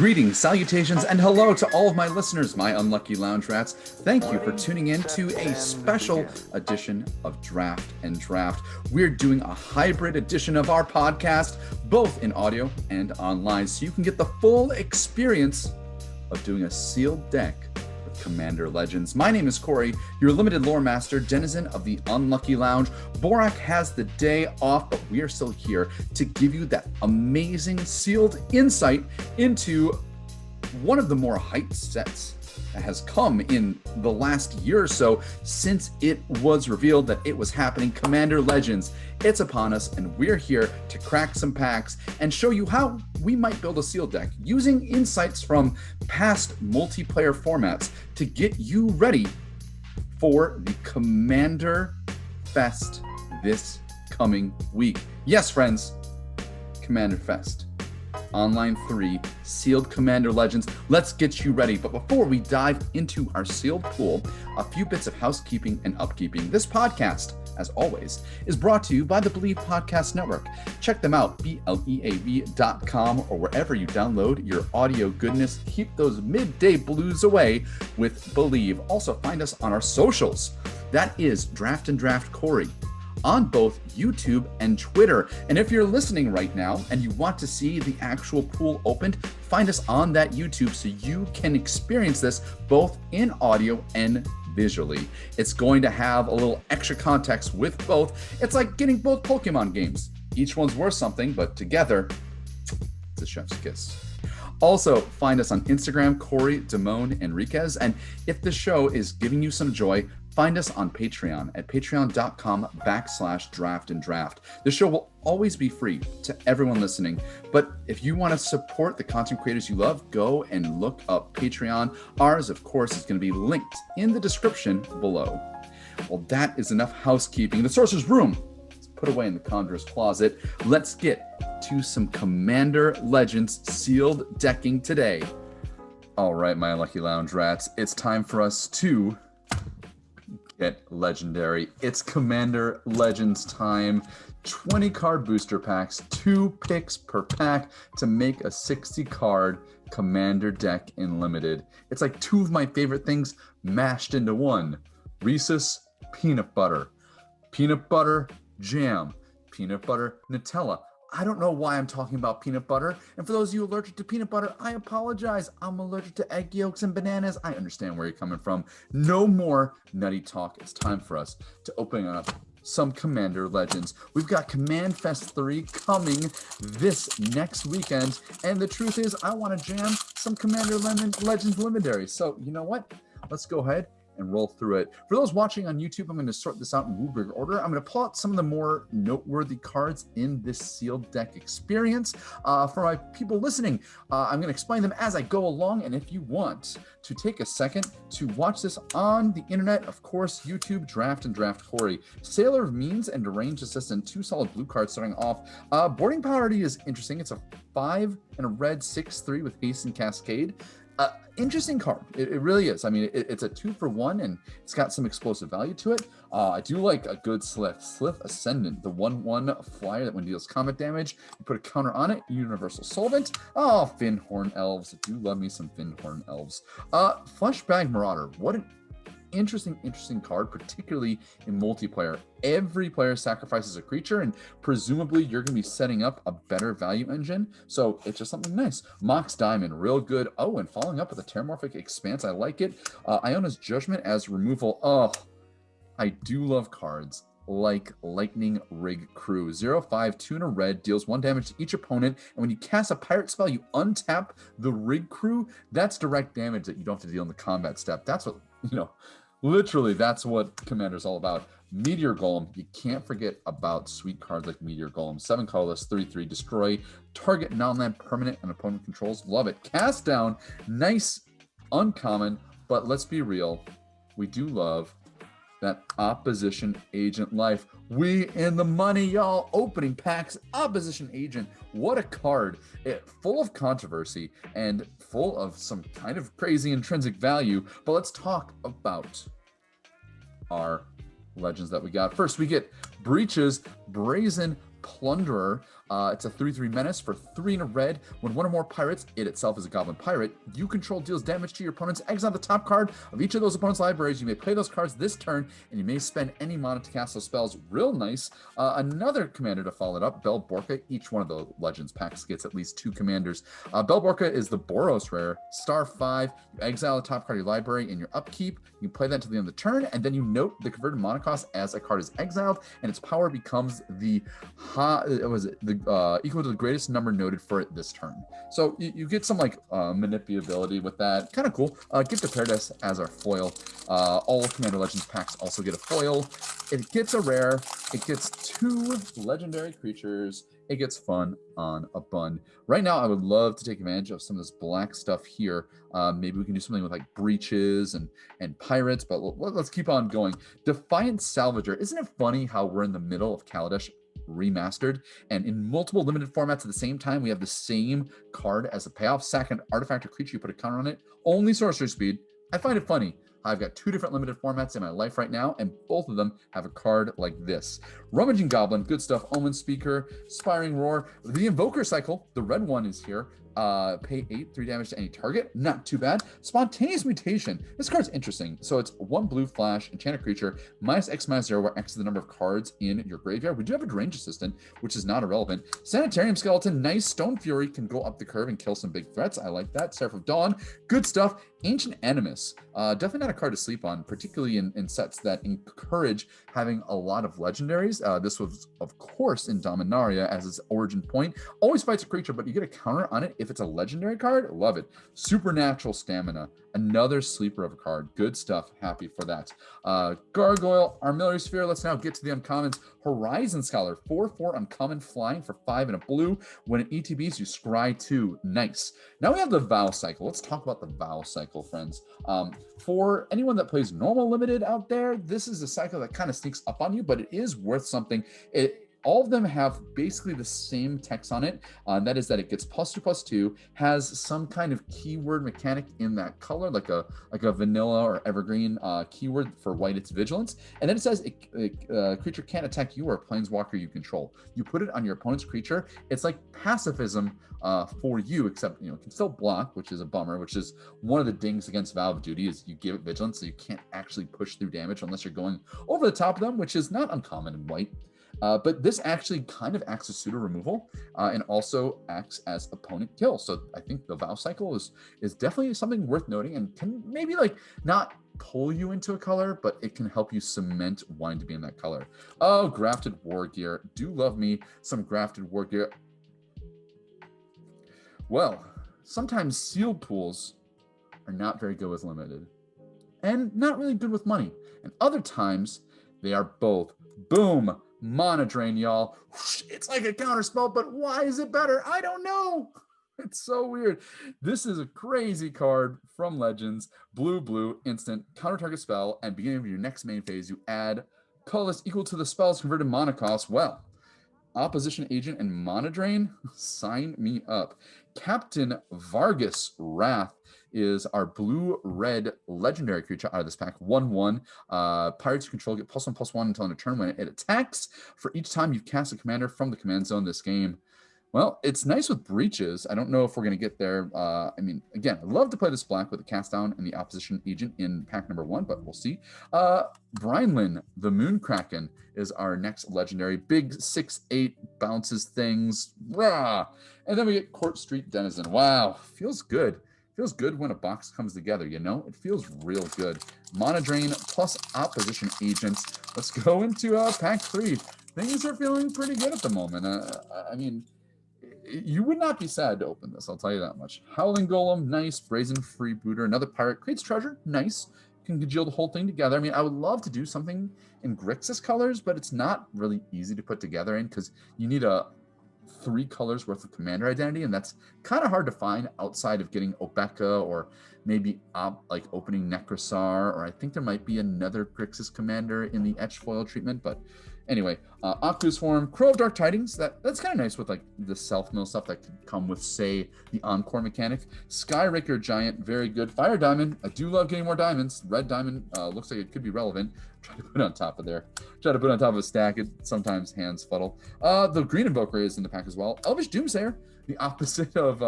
Greetings, salutations, and hello to all of my listeners, my unlucky lounge rats. Thank you for tuning in to a special edition of Draft and Draft. We're doing a hybrid edition of our podcast, both in audio and online, so you can get the full experience of doing a sealed deck with Commander Legends. My name is Corey, your limited lore master, denizen of the Unlucky Lounge. Borak has the day off, but we are still here to give you that amazing sealed insight into one of the more hyped sets that has come in the last year or so since it was revealed that it was happening. Commander Legends, it's upon us, and we're here to crack some packs and show you how we might build a sealed deck using insights from past multiplayer formats to get you ready for the Commander Fest this coming week. Yes, friends, Commander Fest. Online 3, sealed Commander Legends. Let's get you ready. But before we dive into our sealed pool, a few bits of housekeeping and upkeeping. This podcast, as always, is brought to you by the Believe Podcast Network. Check them out, BLEAV.com, or wherever you download your audio goodness. Keep those midday blues away with Believe. Also find us on our socials. That is Draft and Draft Corey on both YouTube and Twitter. And if you're listening right now and you want to see the actual pool opened, find us on that YouTube so you can experience this both in audio and visually. It's going to have a little extra context with both. It's like getting both Pokemon games. Each one's worth something, but together, it's a chef's kiss. Also, find us on Instagram, Corey Damone Enriquez. And if the show is giving you some joy, find us on Patreon at patreon.com/draft and draft. The show will always be free to everyone listening, but if you want to support the content creators you love, go and look up Patreon. Ours, of course, is going to be linked in the description below. Well, that is enough housekeeping. The Sorcerer's Room is put away in the Conjurer's Closet. Let's get to some Commander Legends sealed decking today. All right, my Lucky Lounge rats, it's time for us to get legendary. It's Commander Legends time. 20 card booster packs, 2 picks per pack to make a 60 card Commander deck in limited. It's like 2 of my favorite things mashed into one. Reese's peanut butter jam, peanut butter Nutella. I don't know why I'm talking about peanut butter. And for those of you allergic to peanut butter, I apologize. I'm allergic to egg yolks and bananas. I understand where you're coming from. No more nutty talk. It's time for us to open up some Commander Legends. We've got Command Fest 3 coming this next weekend. And the truth is, I want to jam some Commander Legends Legendary. So you know what? Let's go ahead and roll through it. For those watching on YouTube, I'm going to sort this out in rubric order. I'm going to pull out some of the more noteworthy cards in this sealed deck experience. For my people listening, I'm going to explain them as I go along. And if you want to take a second to watch this on the internet, of course, YouTube, Draft and Draft Corey. Sailor of Means and Deranged Assistant, 2 solid blue cards starting off. Boarding Priority is interesting. It's a 5 and a red 6/3 with Haste and Cascade. Interesting card. It really is. I mean, it's a 2-for-1 and it's got some explosive value to it. I do like a good Slith Ascendant, the 1/1 flyer that when it deals combat damage, you put a counter on it. Universal Solvent. Oh, Fyndhorn Elves. I do love me some Fyndhorn Elves. Fleshbag Marauder. What an interesting card, particularly in multiplayer. Every player sacrifices a creature, and presumably you're going to be setting up a better value engine, so it's just something nice. Mox Diamond, real good. Oh, and following up with a Terramorphic Expanse, I like it. Iona's Judgment as removal. Oh, I do love cards like Lightning Rig Crew. 0/5, 2 and a red, deals 1 damage to each opponent, and when you cast a pirate spell, you untap the Rig Crew. That's direct damage that you don't have to deal in the combat step. That's what, literally, that's what Commander's all about. Meteor Golem, you can't forget about sweet cards like Meteor Golem. 7 colorless, 3/3, destroy target non-land permanent and opponent controls. Love it. Cast down, nice, uncommon, but let's be real, we do love that Opposition Agent life. We in the money, y'all. Opening packs, Opposition Agent. What a card. Full of controversy and full of some kind of crazy intrinsic value. But let's talk about our legends that we got. First, we get Breach's Brazen Plunderer. It's a 3/3 menace for 3 in a red. When one or more pirates, it itself is a goblin pirate, you control deals damage to your opponents, exile the top card of each of those opponents' libraries. You may play those cards this turn, and you may spend any mana to cast those spells. Real nice. Another commander to follow it up, Bell Borka. Each one of the Legends packs gets at least 2 commanders. Bell Borka is the Boros rare, star 5. You exile the top card of your library in your upkeep. You play that until the end of the turn, and then you note the converted mana cost as a card is exiled, and its power becomes equal to the greatest number noted for it this turn. So you get some like manipulability with that. Kind of cool. Gift of Paradise as our foil. All Commander Legends packs also get a foil. It gets a rare. It gets 2 legendary creatures. It gets fun on a bun. Right now, I would love to take advantage of some of this black stuff here. Maybe we can do something with like breaches and pirates, but let's keep on going. Defiant Salvager. Isn't it funny how we're in the middle of Kaladesh Remastered, and in multiple limited formats at the same time, we have the same card as a payoff? Sack an artifact or creature, you put a counter on it, only sorcery speed. I find it funny. I've got 2 different limited formats in my life right now, and both of them have a card like this. Rummaging Goblin, good stuff. Omen Speaker, Spiring Roar. The Invoker Cycle, the red one is here. Pay 8, 3 damage to any target. Not too bad. Spontaneous Mutation. This card's interesting. So it's 1 blue flash, enchant a creature, -X/-0, where X is the number of cards in your graveyard. We do have a Range Assistant, which is not irrelevant. Sanitarium Skeleton, nice. Stone Fury can go up the curve and kill some big threats. I like that. Seraph of Dawn, good stuff. Ancient Animus, definitely not a card to sleep on, particularly in sets that encourage having a lot of legendaries. This was, of course, in Dominaria as its origin point. Always fights a creature, but you get a counter on it if it's a legendary card. Love it. Supernatural Stamina, another sleeper of a card. Good stuff. Happy for that. Gargoyle, Armillary Sphere. Let's now get to the uncommons. Horizon Scholar, 4/4 uncommon, flying for 5 and a blue. When it ETBs, you scry 2. Nice. Now we have the Vow Cycle. Let's talk about the Vow Cycle, friends. For anyone that plays normal limited out there, this is a cycle that kind of sneaks up on you, but it is worth something. All of them have basically the same text on it. That is that it gets +2/+2, has some kind of keyword mechanic in that color, like a vanilla or evergreen keyword. For white, it's vigilance. And then it says a creature can't attack you or a planeswalker you control. You put it on your opponent's creature. It's like pacifism for you, except it can still block, which is a bummer, which is one of the dings against Vow of Duty, is you give it vigilance, so you can't actually push through damage unless you're going over the top of them, which is not uncommon in white. But this actually kind of acts as pseudo removal and also acts as opponent kill. So I think the Vow Cycle is definitely something worth noting, and can maybe like not pull you into a color, but it can help you cement wanting to be in that color. Oh, Grafted War Gear. Do love me some Grafted War Gear. Well, sometimes sealed pools are not very good with limited and not really good with money. And other times they are both. Boom. Mana Drain, y'all. It's like a counter spell, but why is it better? I don't know. It's so weird. This is a crazy card from Legends. Blue, instant, counter target spell, and beginning of your next main phase, you add colorless equal to the spell's converted mana cost. Well, Opposition Agent and Mana Drain, sign me up. Captain Vargas Wrath is our blue-red legendary creature out of this pack. 1/1. Pirates you control get +1/+1 until end of turn when it attacks for each time you've cast a commander from the command zone this game. Well, it's nice with breaches. I don't know if we're going to get there. I mean, again, I'd love to play this black with the cast down and the opposition agent in pack number 1, but we'll see. Brynlin, the Moonkraken, is our next legendary. Big 6/8 bounces things. Rah! And then we get Court Street Denizen. Wow, feels good. Feels good when a box comes together, It feels real good. Mana Drain plus opposition agents. Let's go into pack 3. Things are feeling pretty good at the moment. I mean, you would not be sad to open this, I'll tell you that much. Howling Golem, nice. Brazen Freebooter, another pirate. Creates treasure, nice. Can congeal the whole thing together. I mean, I would love to do something in Grixis colors, but it's not really easy to put together in because you need 3 colors worth of commander identity, and that's kind of hard to find outside of getting Obeka or maybe like opening Necrosar, or I think there might be another Grixis commander in the etch foil treatment. But anyway, Octus Form, Crow of Dark Tidings, that's kind of nice with like the self-mill stuff that could come with, say, the Encore mechanic. Skyraker Giant, very good. Fire Diamond, I do love getting more diamonds. Red Diamond looks like it could be relevant. try to put on top of there. Try to put on top of a stack. It sometimes hands fuddle. The green Invoker is in the pack as well. Elvish Doomsayer, the opposite of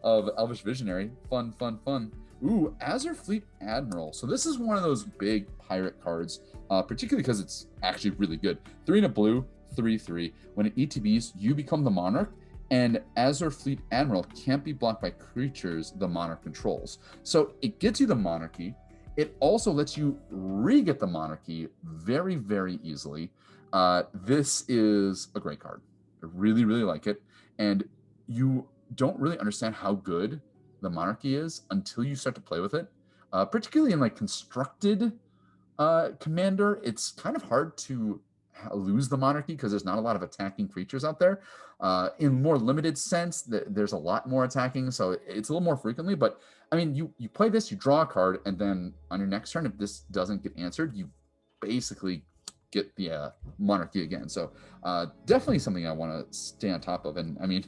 Elvish Visionary. Fun. Ooh, Azure Fleet Admiral. So this is one of those big pirate cards, particularly because it's actually really good. 3 and a blue, 3/3. When it ETBs, you become the Monarch, and Azure Fleet Admiral can't be blocked by creatures the Monarch controls. So it gets you the Monarchy. It also lets you re-get the Monarchy very, very easily. This is a great card. I really, really like it. And you don't really understand how good the Monarchy is until you start to play with it. Particularly in like constructed Commander, it's kind of hard to lose the Monarchy because there's not a lot of attacking creatures out there. In more limited sense, there's a lot more attacking, so it's a little more frequently. But I mean, you play this, you draw a card, and then on your next turn, if this doesn't get answered, you basically get the Monarchy again. So definitely something I want to stay on top of. And I mean,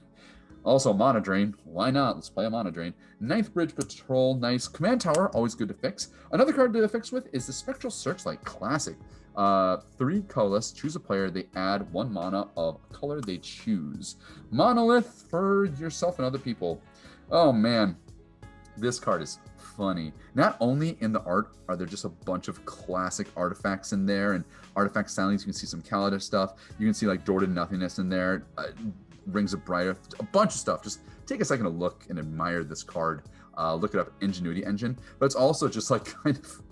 also Mana Drain, why not? Let's play a Mana Drain. Ninth Bridge Patrol, nice. Command Tower, always good to fix. Another card to fix with is the Spectral Searchlight, classic. 3 colorless, choose a player, they add 1 mana of color they choose. Monolith for yourself and other people. Oh man, this card is funny. Not only in the art are there just a bunch of classic artifacts in there and artifact stylings. You can see some Kaladesh stuff. You can see like Door to Nothingness in there, Rings of Brighter, a bunch of stuff. Just take a second to look and admire this card. Look it up, Ingenuity Engine. But it's also just like kind of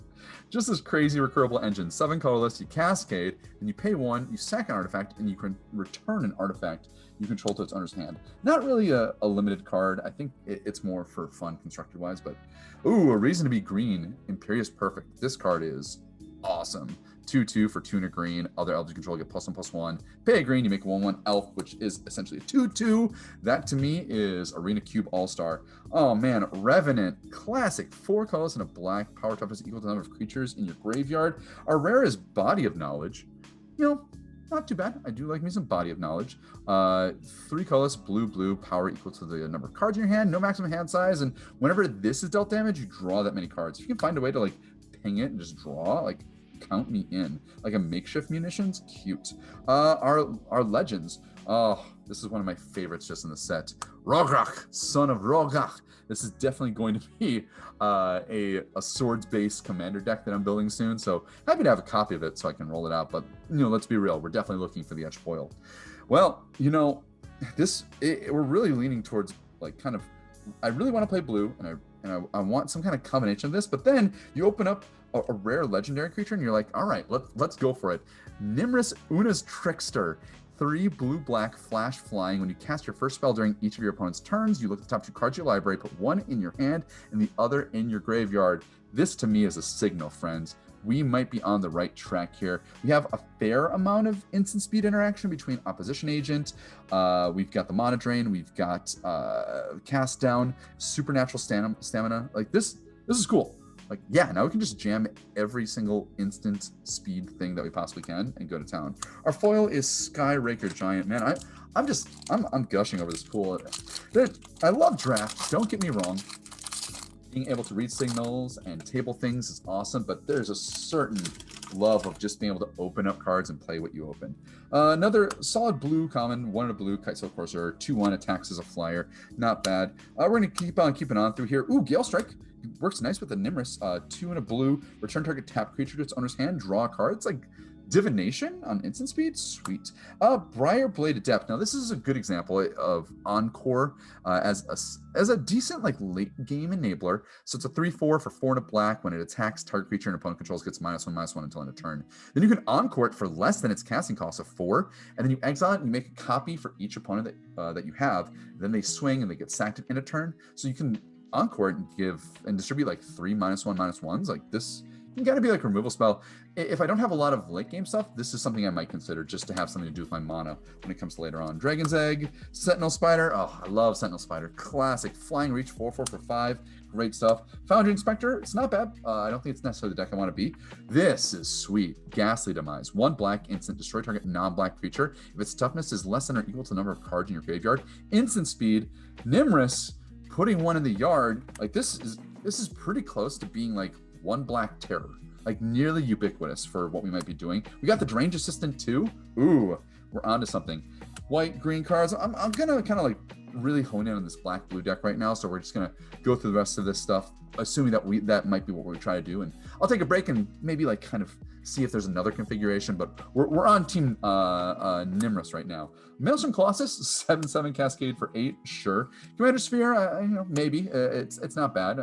just this crazy recurable engine. 7 colorless, you cascade, and you pay 1, you sack an artifact, and you can return an artifact you control to its owner's hand. Not really a limited card. I think it's more for fun constructed wise, but ooh, a reason to be green. Imperious Perfect. This card is awesome. 2/2 for 2 and a green. Other elves you control get +1/+1. Pay a green, you make 1/1 elf, which is essentially a 2/2. That to me is Arena Cube All-Star. Oh man, Revenant, classic. 4 colors and a black. Power toughness equal to the number of creatures in your graveyard. Our rare is Body of Knowledge. You know, not too bad. I do like me some Body of Knowledge. 3 colors, blue, power equal to the number of cards in your hand. No maximum hand size, and whenever this is dealt damage, you draw that many cards. If you can find a way to like ping it and just draw, like, count me in. Like a makeshift munitions, cute. Our legends. Oh, this is one of my favorites just in the set. Rograk, son of Rograk. This is definitely going to be a swords-based commander deck that I'm building soon. So happy to have a copy of it so I can roll it out. But you know, let's be real, we're definitely looking for the etch foil. Well, you know, we're really leaning towards like kind of. I really want to play blue, and I want some kind of combination of this. But then you open up a rare legendary creature, and you're like, all right, let's go for it. Nimrus Una's Trickster. 3 blue-black flash flying. When you cast your first spell during each of your opponent's turns, you look at the top 2 cards of your library, put 1 in your hand and the other in your graveyard. This to me is a signal, friends. We might be on the right track here. We have a fair amount of instant speed interaction between Opposition Agent. We've got the Mana Drain. We've got Cast Down, Supernatural Stamina. Like this is cool. Like, yeah, now we can just jam every single instant speed thing that we possibly can and go to town. Our foil is Skyraker Giant. Man, I'm gushing over this pool. I love draft. Don't get me wrong. Being able to read signals and table things is awesome, but there's a certain love of just being able to open up cards and play what you open. Another solid blue common, 1 in a blue, Kitesail Courser, 2/1 attacks as a flyer. Not bad. We're going to keep on keeping on through here. Ooh, Gale Strike. Works nice with the Nimrus. 2 in a blue, return target tap creature to its owner's hand, draw a card. It's like Divination on instant speed. Sweet. Briarblade Adept. Now this is a good example of Encore as a decent like late game enabler. So it's a 3/4 for 4 and a black. When it attacks, target creature and opponent controls gets -1/-1 until end of turn. Then you can Encore it for less than its casting cost of 4, and then you exile it and you make a copy for each opponent that you have. Then they swing and they get sacked in a turn. So you can Encore it and give and distribute like 3 -1/-1s. Like this. You gotta be like removal spell. If I don't have a lot of late game stuff, this is something I might consider just to have something to do with my mana when it comes to later on. Dragon's Egg, Sentinel Spider. Oh, I love Sentinel Spider. Classic. Flying Reach, 4/4 for 5. Great stuff. Foundry Inspector. It's not bad. I don't think it's necessarily the deck I want to be. This is sweet. Ghastly Demise. 1 black instant. Destroy target non-black creature. If its toughness is less than or equal to the number of cards in your graveyard. Instant speed. Nimrus. Putting 1 in the yard. Like this is pretty close to being like 1 black terror. like nearly ubiquitous for what we might be doing. We got the Drainage Assistant too. Ooh, we're onto something. White, green cards. I'm gonna kind of like really hone in on this black blue deck right now, so we're just gonna go through the rest of this stuff, assuming that might be what we try to do, and I'll take a break and maybe like kind of see if there's another configuration, but we're on team Nimrus right now. Maelstrom Colossus, 7/7 Cascade for 8, sure. Commander Sphere, maybe it's not bad,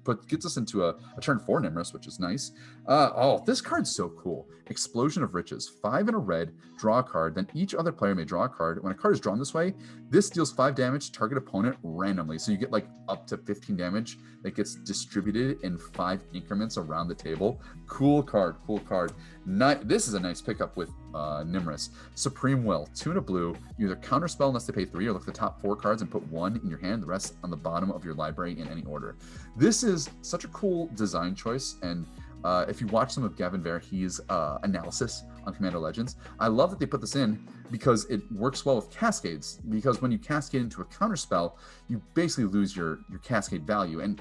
but gets us into a turn 4 Nimrus, which is nice. Oh, this card's so cool. Explosion of Riches, 5 and a red, draw a card, then each other player may draw a card. When a card is drawn this way, this deals 5 damage to target opponent randomly, so you get like up to 15 damage that gets distributed in 5 increments around the table. Cool card. This is a nice pickup with Nimrus. Supreme Will, 2 and a blue. You either counterspell unless they pay 3, or look at the top 4 cards and put 1 in your hand, the rest on the bottom of your library in any order. This is such a cool design choice, and if you watch some of Gavin Verhey's analysis on Commander Legends, I love that they put this in because it works well with cascades, because when you cascade into a counterspell, you basically lose your cascade value. And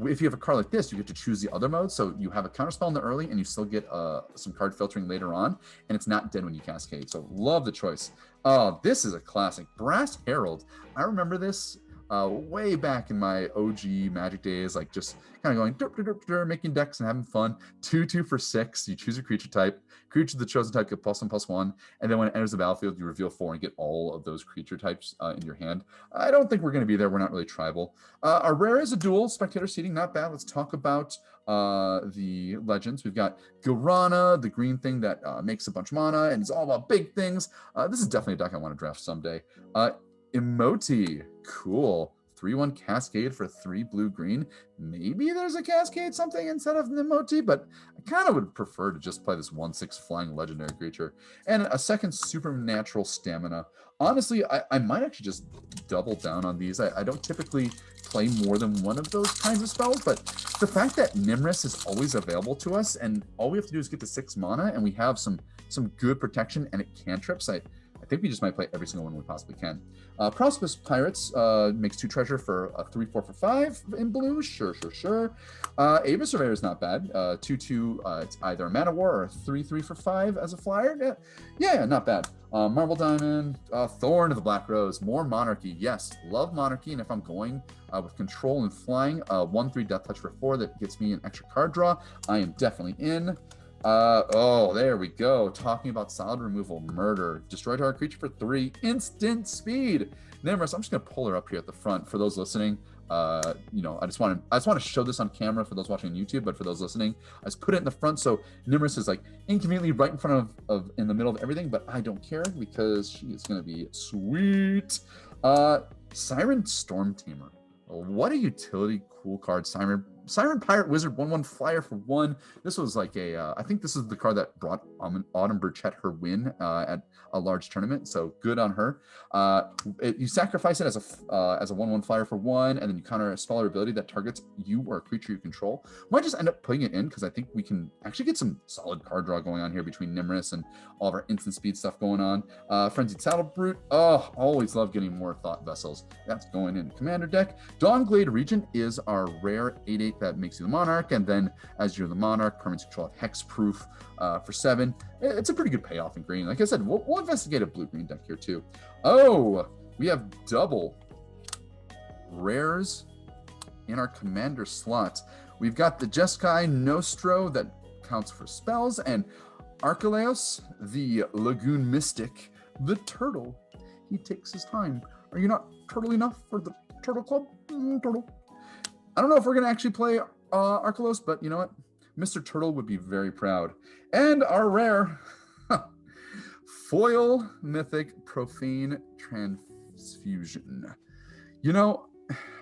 if you have a card like this, you get to choose the other mode, so you have a counterspell in the early and you still get some card filtering later on, and it's not dead when you cascade. So love the choice. This is a classic. Brass Herald. I remember this way back in my OG Magic days, like just kind of going making decks and having fun. 2/2 for 6. You choose a creature type. Creature of the chosen type get +1/+1, and then when it enters the battlefield, you reveal 4 and get all of those creature types in your hand. I don't think we're going to be there. We're not really tribal. Our rare is a dual spectator seating, not bad. Let's talk about the legends. We've got Gilrana, the green thing that makes a bunch of mana and it's all about big things. This is definitely a deck I want to draft someday. Emoti, cool. 3/1 Cascade for 3 blue-green. Maybe there's a Cascade something instead of Emoti, but I kind of would prefer to just play this 1/6 flying legendary creature. And a second Supernatural Stamina. Honestly, I might actually just double down on these. I don't typically play more than one of those kinds of spells, but the fact that Nimrus is always available to us, and all we have to do is get the 6 mana, and we have some good protection, and it cantrips, I think we just might play every single one we possibly can. Prosperous Pirates makes 2 treasure for a 3/4 for 5 in blue. Sure. Ava Surveyor is not bad. 2/2, it's either a Mana War or a 3/3 for 5 as a flyer. Yeah, not bad. Marble Diamond, Thorn of the Black Rose, more Monarchy. Yes, love Monarchy, and if I'm going with control and flying, 1/3 Death Touch for 4 that gets me an extra card draw, I am definitely in. There we go. Talking about solid removal, Murder. Destroy target creature for 3, instant speed. Nimrus, I'm just gonna pull her up here at the front for those listening. I just want to show this on camera for those watching on YouTube, but for those listening, I just put it in the front so Nimrus is like inconveniently right in front of in the middle of everything, but I don't care because she is gonna be sweet. Siren Storm Tamer. What a utility cool card. Siren Pirate Wizard, 1/1 flyer for 1. This was like I think this is the card that brought Autumn Burchett her win at a large tournament, so good on her. You sacrifice it as a 1/1 flyer for 1, and then you counter a spell or ability that targets you or a creature you control. Might just end up putting it in because I think we can actually get some solid card draw going on here between Nimrus and all of our instant speed stuff going on. Frenzied Saddle Brute. Always love getting more Thought Vessels. That's going in Commander deck. Dawnglade Regent is our rare 8/8 that makes you the Monarch, and then as you're the Monarch, permanents control have Hexproof for 7. It's a pretty good payoff in green. Like I said, we'll investigate a blue-green deck here too. We have double rares in our Commander slot. We've got the Jeskai Nostro that counts for spells, and Archelaus, the Lagoon Mystic, the Turtle. He takes his time. Are you not turtle enough for the Turtle Club? Turtle. I don't know if we're going to actually play Archelaus, but you know what? Mr. Turtle would be very proud. And our rare foil mythic Profane Transfusion.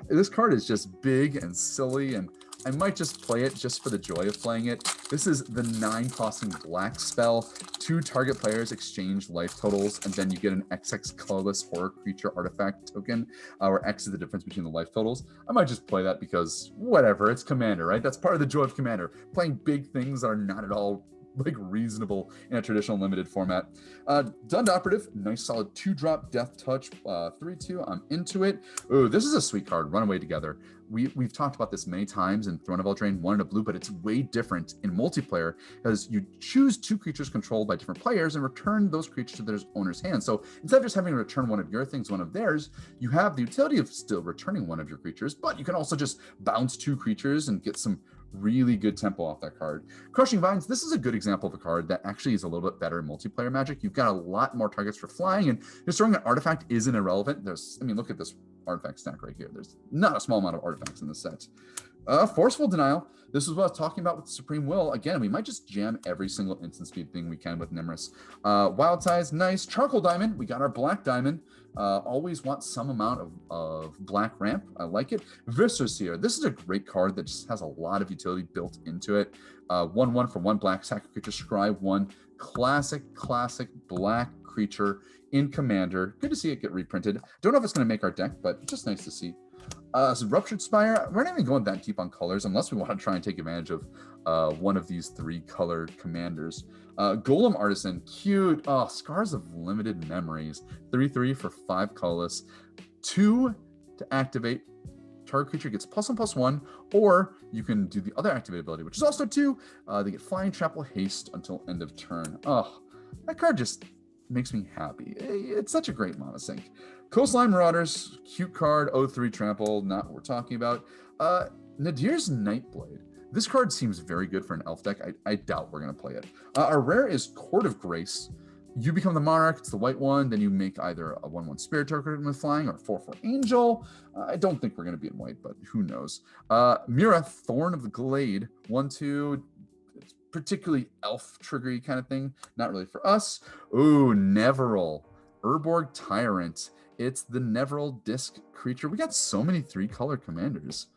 This card is just big and silly, and I might just play it just for the joy of playing it. This is the 9-costing black spell. 2 target players exchange life totals, and then you get an XX colorless horror creature artifact token, where X is the difference between the life totals. I might just play that because whatever, it's Commander, right? That's part of the joy of Commander. Playing big things that are not at all like reasonable in a traditional limited format. Dund Operative, nice solid 2-drop Death Touch, 3/2. I'm into it. Oh, this is a sweet card. Runaway Together. We've talked about this many times in Throne of Eldraine, 1 and a blue, but it's way different in multiplayer because you choose 2 creatures controlled by different players and return those creatures to their owner's hand. So instead of just having to return one of your things, one of theirs, you have the utility of still returning one of your creatures, but you can also just bounce 2 creatures and get some really good tempo off that card. Crushing Vines, this is a good example of a card that actually is a little bit better in multiplayer Magic. You've got a lot more targets for flying, and destroying an artifact isn't irrelevant. Look at this artifact stack right here. There's not a small amount of artifacts in this set. Forceful Denial. This is what I was talking about with Supreme Will. Again, we might just jam every single instant speed thing we can with Nimrus. Wild Size, nice. Charcoal Diamond. We got our Black Diamond. Always want some amount of black ramp. I like it. Viscerseer. This is a great card that just has a lot of utility built into it. 1/1 for 1 black. Sack creature, scry 1. Classic black creature in Commander. Good to see it get reprinted. Don't know if it's going to make our deck, but just nice to see. So Ruptured Spire, we're not even going that deep on colors unless we want to try and take advantage of one of these 3 color commanders. Golem Artisan, cute. Oh, Scars of Limited Memories. 3/3 for 5 colorless. 2 to activate. Target creature gets +1/+1, or you can do the other activate ability, which is also 2. They get Flying, Trample, Haste until end of turn. Oh, that card just makes me happy. It's such a great mono sync. Coastline Marauders, cute card, 0/3 trample, not what we're talking about. Nadir's Nightblade. This card seems very good for an elf deck. I doubt we're going to play it. Our rare is Court of Grace. You become the Monarch, it's the white one, then you make either a 1/1 Spirit Token with flying or 4/4 Angel. I don't think we're going to be in white, but who knows. Mira, Thorn of the Glade, 1/2. It's particularly elf triggery kind of thing. Not really for us. Ooh, Neveril, Urborg Tyrant. It's the Neveril disc creature. We got so many 3-color commanders.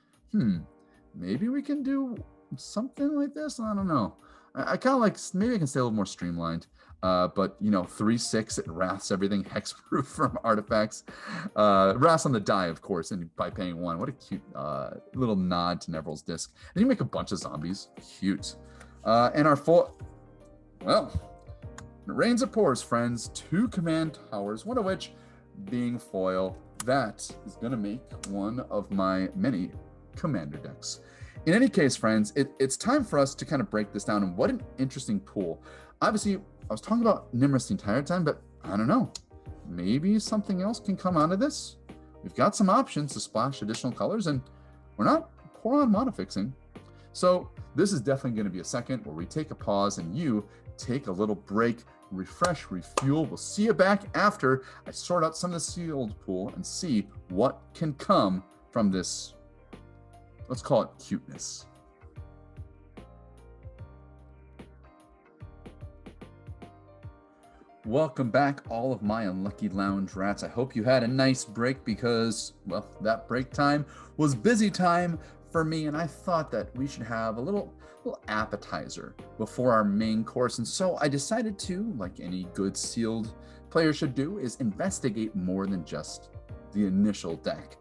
Maybe we can do something like this. I don't know. I kind of like, maybe I can stay a little more streamlined. But 3/6, it wraths everything, hexproof from artifacts. Wraths on the die, of course, and by paying 1. What a cute little nod to Neveril's disc. And you make a bunch of zombies. Cute. And our full, well, it rains, it pours, friends. 2 command towers, one of which being foil. That is going to make one of my many commander decks. In any case, friends, it's time for us to kind of break this down. And what an interesting pool. Obviously, I was talking about Nimrus the entire time, but I don't know. Maybe something else can come out of this. We've got some options to splash additional colors, and we're not poor on mono fixing. So this is definitely going to be a second where we take a pause and you take a little break, refresh, refuel. We'll see you back after I sort out some of the sealed pool and see what can come from this, let's call it cuteness. Welcome back, all of my unlucky lounge rats. I hope you had a nice break because, well, that break time was busy time for me, and I thought that we should have a little appetizer before our main course. And so I decided to, like any good sealed player should do, is investigate more than just the initial deck.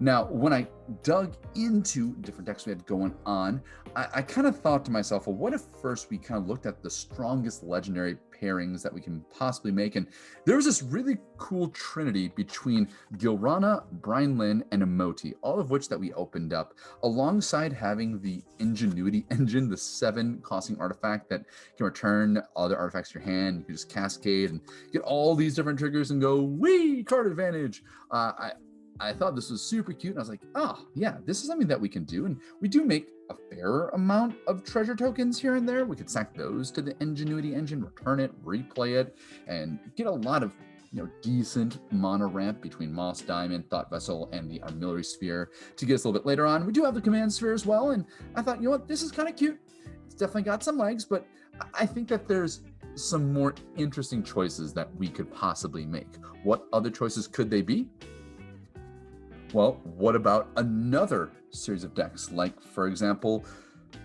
Now, when I dug into different decks we had going on, I kind of thought to myself, well, what if first we kind of looked at the strongest legendary pairings that we can possibly make? And there was this really cool trinity between Gilrana, Brian Lynn, and Emoti, all of which that we opened up, alongside having the Ingenuity Engine, the 7 costing artifact that can return other artifacts to your hand. You can just cascade and get all these different triggers and go, wee, card advantage. I thought this was super cute, and I was like, oh, yeah, this is something that we can do. And we do make a fair amount of treasure tokens here and there. We could stack those to the Ingenuity Engine, return it, replay it, and get a lot of decent mono ramp between Moss Diamond, Thought Vessel, and the Armillary Sphere to get us a little bit later on. We do have the Command Sphere as well, and I thought, what, this is kind of cute. It's definitely got some legs, but I think that there's some more interesting choices that we could possibly make. What other choices could they be? Well, what about another series of decks, like, for example,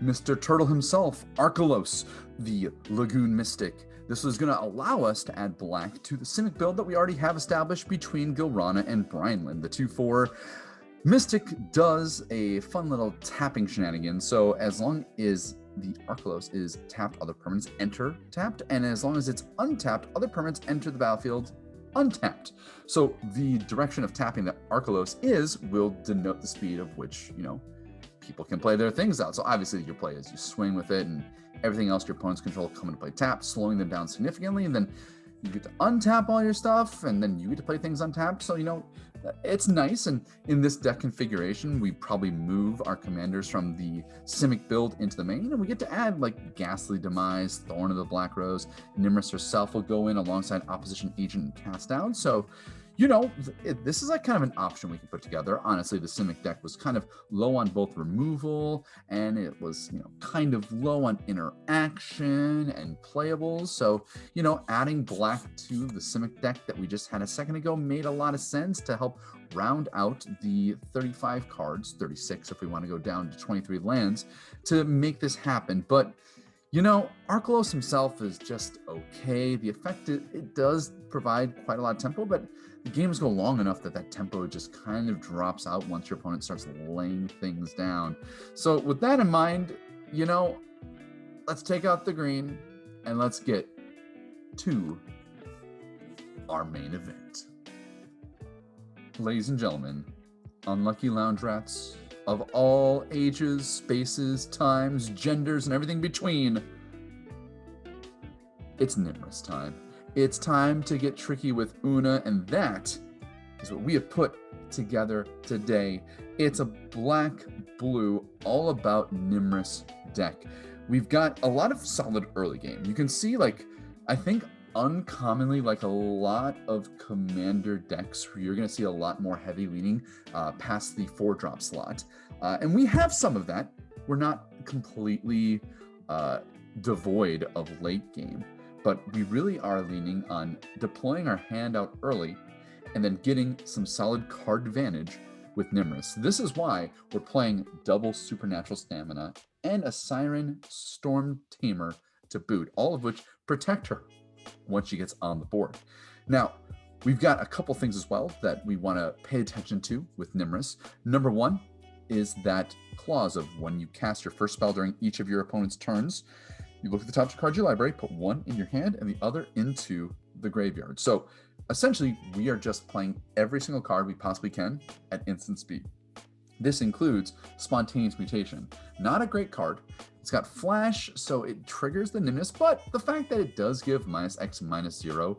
Mr. Turtle himself, Arkelos, the Lagoon Mystic. This was going to allow us to add black to the Simic build that we already have established between Gilrana and Brineland. The 2/4 Mystic does a fun little tapping shenanigan, so as long as the Arkelos is tapped, other permanents enter tapped, and as long as it's untapped, other permanents enter the battlefield untapped. So the direction of tapping that Arkelos will denote the speed of which, people can play their things out. So obviously your play is you swing with it, and everything else your opponents control come into play tapped, slowing them down significantly, and then you get to untap all your stuff, and then you get to play things untapped. So, it's nice. And in this deck configuration, we probably move our commanders from the Simic build into the main, and we get to add like Ghastly Demise, Thorn of the Black Rose, Nimrus herself will go in alongside Opposition Agent and Cast Down. So, this is like kind of an option we can put together. Honestly, the Simic deck was kind of low on both removal, and it was, kind of low on interaction and playables. So, adding black to the Simic deck that we just had a second ago made a lot of sense to help round out the 35 cards, 36 if we want to go down to 23 lands, to make this happen. But Arkelos himself is just okay. The effect, it does provide quite a lot of tempo, but the games go long enough that tempo just kind of drops out once your opponent starts laying things down. So with that in mind, let's take out the green and let's get to our main event. Ladies and gentlemen, unlucky lounge rats of all ages, spaces, times, genders, and everything between, it's Nimrus time. It's time to get tricky with Una, and that is what we have put together today. It's a black-blue, all about Nimrus deck. We've got a lot of solid early game. You can see, I think uncommonly, a lot of commander decks where you're going to see a lot more heavy leaning past the 4-drop slot. And we have some of that. We're not completely devoid of late game, but we really are leaning on deploying our hand out early and then getting some solid card advantage with Nimrus. This is why we're playing double Supernatural Stamina and a Siren Storm Tamer to boot, all of which protect her once she gets on the board. Now, we've got a couple things as well that we want to pay attention to with Nimrus. Number one is that clause of when you cast your first spell during each of your opponent's turns, you look at the top two cards of your library, put one in your hand and the other into the graveyard. So essentially, we are just playing every single card we possibly can at instant speed. This includes Spontaneous Mutation. Not a great card. It's got Flash, so it triggers the Nimrus, but the fact that it does give -X/-0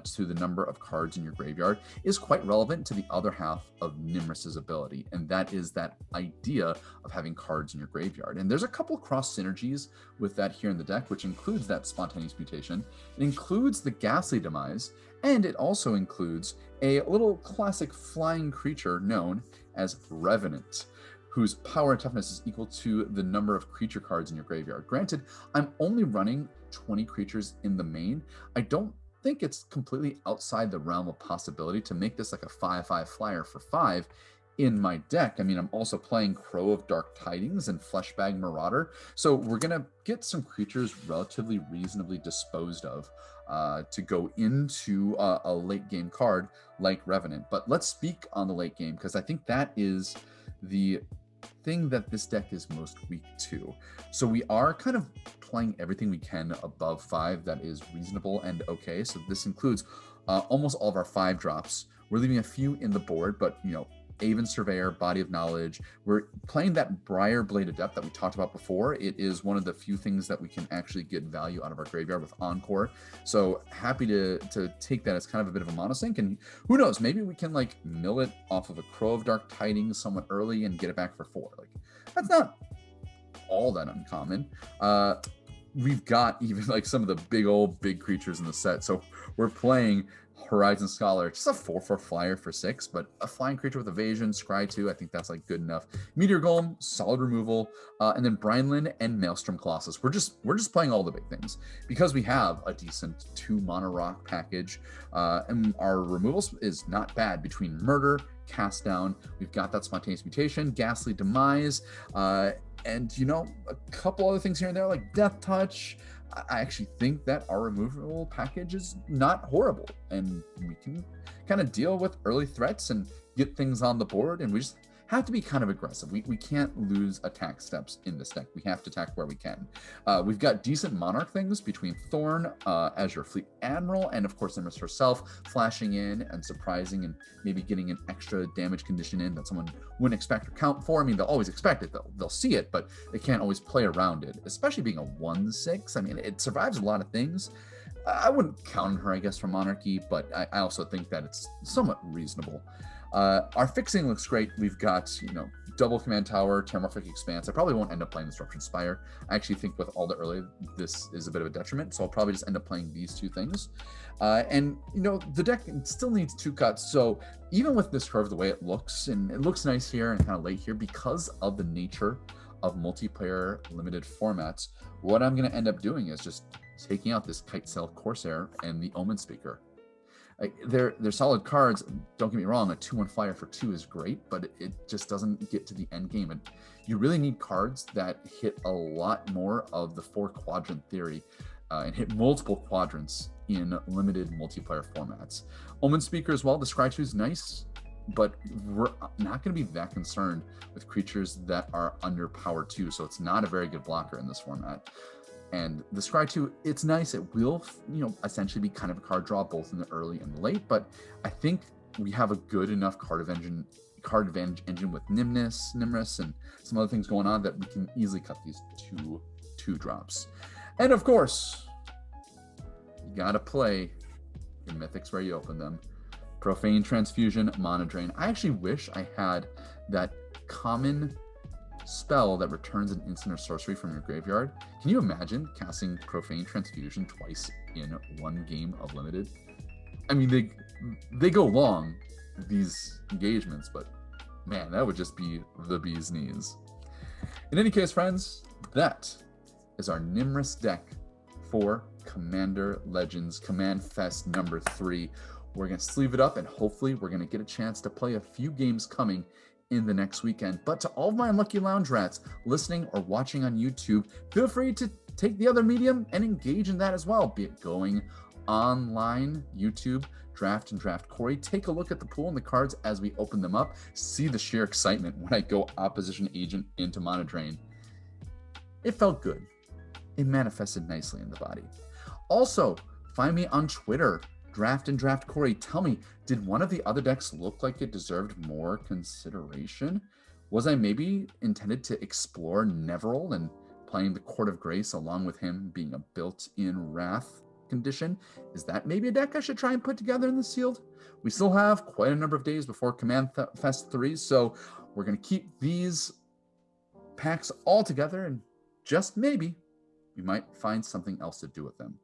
to the number of cards in your graveyard is quite relevant to the other half of Nimrus's ability, and that is that idea of having cards in your graveyard. And there's a couple cross synergies with that here in the deck, which includes that Spontaneous Mutation. It includes the Ghastly Demise, and it also includes a little classic flying creature known as Revenant, whose power and toughness is equal to the number of creature cards in your graveyard. Granted, I'm only running 20 creatures in the main. I don't think it's completely outside the realm of possibility to make this like a 5/5 flyer for 5 in my deck. I mean, I'm also playing Crow of Dark Tidings and Fleshbag Marauder, so we're gonna get some creatures relatively reasonably disposed of to go into a late game card like Revenant. But let's speak on the late game, because I think that is the thing that this deck is most weak to. So we are kind of playing everything we can above 5 that is reasonable and okay. So this includes almost all of our 5 drops. We're leaving a few in the board, but Aven Surveyor, Body of Knowledge. We're playing that Briarblade Adept that we talked about before. It is one of the few things that we can actually get value out of our graveyard with Encore. So happy to take that as kind of a bit of a monosync. And who knows, maybe we can mill it off of a Crow of Dark Tidings somewhat early and get it back for 4. That's not all that uncommon. We've got even some of the big creatures in the set. So we're playing Horizon Scholar, just a 4/4 flyer for 6, but a flying creature with evasion, scry 2, I think that's good enough. Meteor Golem, solid removal, and then Brineland and Maelstrom Colossus. We're just playing all the big things because we have a decent 2 Mono Rock package, and our removals is not bad between Murder, Cast Down. We've got that Spontaneous Mutation, Ghastly Demise, and a couple other things here and there like Death Touch. I actually think that our removal package is not horrible, and we can kind of deal with early threats and get things on the board, and we just have to be kind of aggressive. We can't lose attack steps in this deck. We have to attack where we can. We've got decent Monarch things between Thorn as your Fleet Admiral, and of course Nimrus herself flashing in and surprising and maybe getting an extra damage condition in that someone wouldn't expect or count for. I mean, they'll always expect it, they'll see it, but they can't always play around it, especially being a 1/6. I mean, it survives a lot of things. I wouldn't count on her, I guess, for Monarchy, but I also think that it's somewhat reasonable. Our fixing looks great. We've got, double command tower, Terramorphic Expanse. I probably won't end up playing Disruption Spire. I actually think with all the early, this is a bit of a detriment, so I'll probably just end up playing these two things. And the deck still needs 2 cuts, so even with this curve the way it looks, and it looks nice here and kind of late here, because of the nature of multiplayer limited formats, what I'm going to end up doing is just taking out this Kitesail Corsair and the Omen Speaker. They're solid cards. Don't get me wrong, a 2/1 flyer for 2 is great, but it just doesn't get to the end game. And you really need cards that hit a lot more of the 4-quadrant theory and hit multiple quadrants in limited multiplayer formats. Omen Speaker as well. The Scry 2 is nice, but we're not going to be that concerned with creatures that are under power 2, so it's not a very good blocker in this format. And the Scry 2, it's nice. It will, essentially be kind of a card draw both in the early and the late, but I think we have a good enough card advantage engine with Nimrus, and some other things going on that we can easily cut these two drops. And of course, you gotta play your mythics where you open them. Profane Transfusion, Mana Drain. I actually wish I had that common spell that returns an instant or sorcery from your graveyard. Can you imagine casting Profane Transfusion twice in one game of limited? I mean, they go long, these engagements, but man, that would just be the bee's knees. In any case, friends, that is our Nimrus deck for Commander Legends Command Fest number 3. We're going to sleeve it up, and hopefully we're going to get a chance to play a few games coming in the next weekend. But to all of my unlucky lounge rats listening or watching on YouTube, feel free to take the other medium and engage in that as well, be it going online, YouTube, Draft and Draft Corey. Take a look at the pool and the cards as we open them up. See the sheer excitement when I go Opposition Agent into Mana Drain. It felt good. It manifested nicely in the body. Also, find me on Twitter, Draft and Draft Corey. Tell me, did one of the other decks look like it deserved more consideration? Was I maybe intended to explore Neveril and playing the Court of Grace along with him being a built-in Wrath condition? Is that maybe a deck I should try and put together in the sealed? We still have quite a number of days before Command Fest 3, so we're going to keep these packs all together, and just maybe we might find something else to do with them.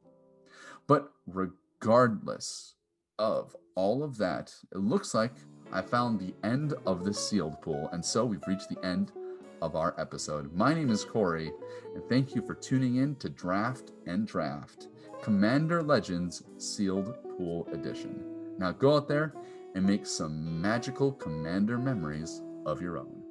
But regardless of all of that, it looks like I found the end of the sealed pool, and so we've reached the end of our episode. My name is Corey, and thank you for tuning in to Draft and Draft, Commander Legends Sealed Pool Edition. Now go out there and make some magical Commander memories of your own.